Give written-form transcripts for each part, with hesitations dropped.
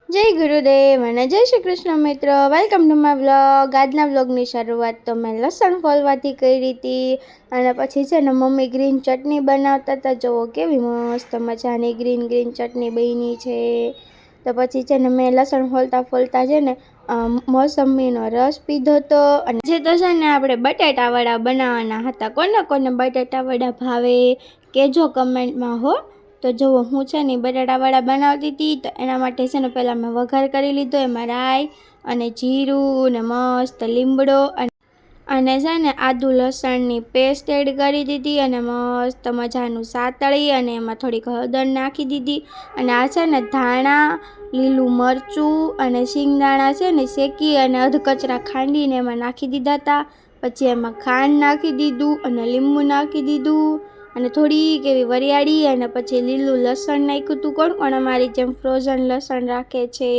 જય ગુરુદેવ અને જય શ્રી કૃષ્ણ મિત્રો, વેલકમ ટુ માય વ્લોગ। આજના વ્લોગની શરૂઆત તો મેં લસણ ફોલવાથી કરી હતી અને પછી છે ને મમ્મી ગ્રીન ચટણી બનાવતા હતા। જુઓ કેવી મસ્ત મજાની ગ્રીન ચટણી બની છે। તો પછી છે ને મેં લસણ ફોલતા છે ને મોસંબીનો રસ પીધો હતો। અને જે તો છે ને આપણે બટેટાવડા બનાવવાના હતા। કોને કોને બટેટાવડા ભાવે કહેજો કમેન્ટમાં હો। તો જુઓ હું છે ને બટાટાવડા બનાવતી હતી, તો એના માટે છે ને પહેલાં મેં વઘાર કરી લીધો। એમાં રાઈ અને જીરું ને મસ્ત લીમડો અને છે ને આદુ લસણની પેસ્ટ એડ કરી દીધી અને મસ્ત મજાનું સાતળી અને એમાં થોડીક હળદર નાખી દીધી। અને આ છે ને ધાણા, લીલું મરચું અને શિંગદાણા છે ને શેકી અને અધકચરા ખાંડીને એમાં નાખી દીધા હતા। પછી એમાં ખાંડ નાખી દીધું અને લીંબુ નાખી દીધું અને થોડીક એવી વરિયાળી અને પછી લીલું લસણ નાખ્યું હતું। કોણ કોણ અમારી જેમ ફ્રોઝન લસણ રાખે છે।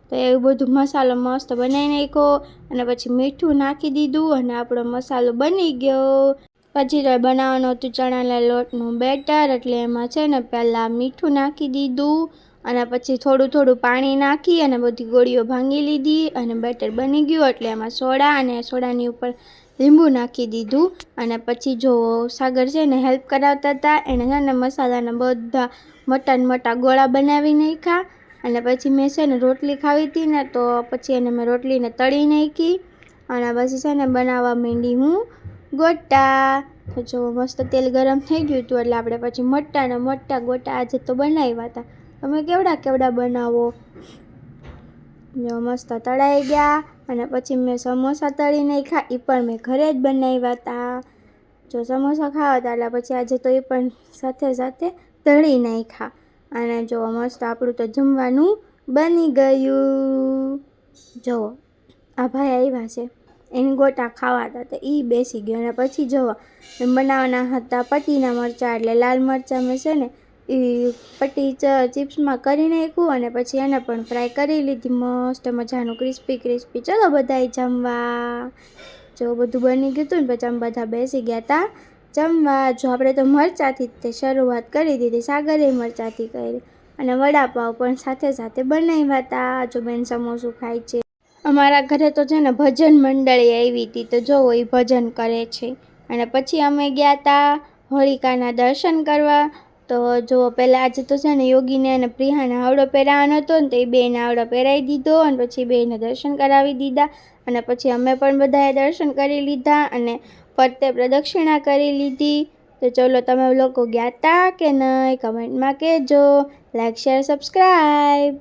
તો એવું બધું મસાલો મસ્ત બનાવી નાખ્યો અને પછી મીઠું નાખી દીધું અને આપણો મસાલો બની ગયો। પછી તો બનાવવાનું હતું ચણાના લોટનું બેટર, એટલે એમાં છે ને પહેલાં મીઠું નાખી દીધું અને પછી થોડું થોડું પાણી નાખી અને બધી ગોળીઓ ભાંગી લીધી અને બેટર બની ગયું। એટલે એમાં સોડા અને સોડાની ઉપર લીંબુ નાખી દીધું અને પછી જો સાગર છે ને હેલ્પ કરાવતા હતા, એણે છે ને મસાલાના બધા મોટા ગોળા બનાવી નાખ્યા। અને પછી મેં છે ને રોટલી ખાવી હતી ને, તો પછી એને મેં રોટલીને તળી નાખી અને પછી છે ને બનાવવા માંડી હું ગોટા। તો જો મસ્ત તેલ ગરમ થઈ ગયું હતું, એટલે આપણે પછી મોટા ગોટા આજે તો બનાવ્યા હતા। તમે કેવડા બનાવો? જો મસ્ત તળાઈ ગયા અને પછી મેં સમોસા તળી નાખ્યા, એ પણ મેં ઘરે જ બનાવ્યા હતા। જો સમોસા ખાવા હતા એટલે પછી આજે તો એ પણ સાથે સાથે તળી નાખ્યા। અને જો મસ્ત આપણું તો જમવાનું બની ગયું। જુઓ આ ભાઈ આવ્યા છે, એની ગોટા ખાવા હતા તો એ બેસી ગયો। અને પછી જુઓ બનાવવાના હતા પટ્ટીના મરચાં, એટલે લાલ મરચાં મેં છે ને એ પટ્ટી ચિપ્સમાં કરી નાખ્યું અને પછી એને પણ ફ્રાય કરી લીધી મસ્ત મજાનું ક્રિસ્પી। ચલો બધાય જમવા। જો બધું બની ગયું હતું ને પછી અમે બધા બેસી ગયા હતા જમવા। જો આપણે તો મરચાંથી જ શરૂઆત કરી દીધી, સાગરે મરચાંથી કરી અને વડાપાવ પણ સાથે સાથે બનાવ્યા હતા। જો બેન સમોસું ખાય છે। અમારા ઘરે તો છે ને ભજન મંડળી આવી હતી, તો જોવો એ ભજન કરે છે। અને પછી અમે ગયા હતા હોળિકાના દર્શન કરવા। તો જો પહેલાં આજે તો છે ને યોગીને અને પ્રિયાને આવડો પહેરાવાનો હતો ને, તો એ બેને આવડો પહેરાવી દીધો અને પછી બેને દર્શન કરાવી દીધા। અને પછી અમે પણ બધાએ દર્શન કરી લીધા અને ફરતે પ્રદક્ષિણા કરી લીધી। તો ચલો તમે લોકો ગયા હતા કે નહીં કમેન્ટમાં કહેજો। Like share subscribe.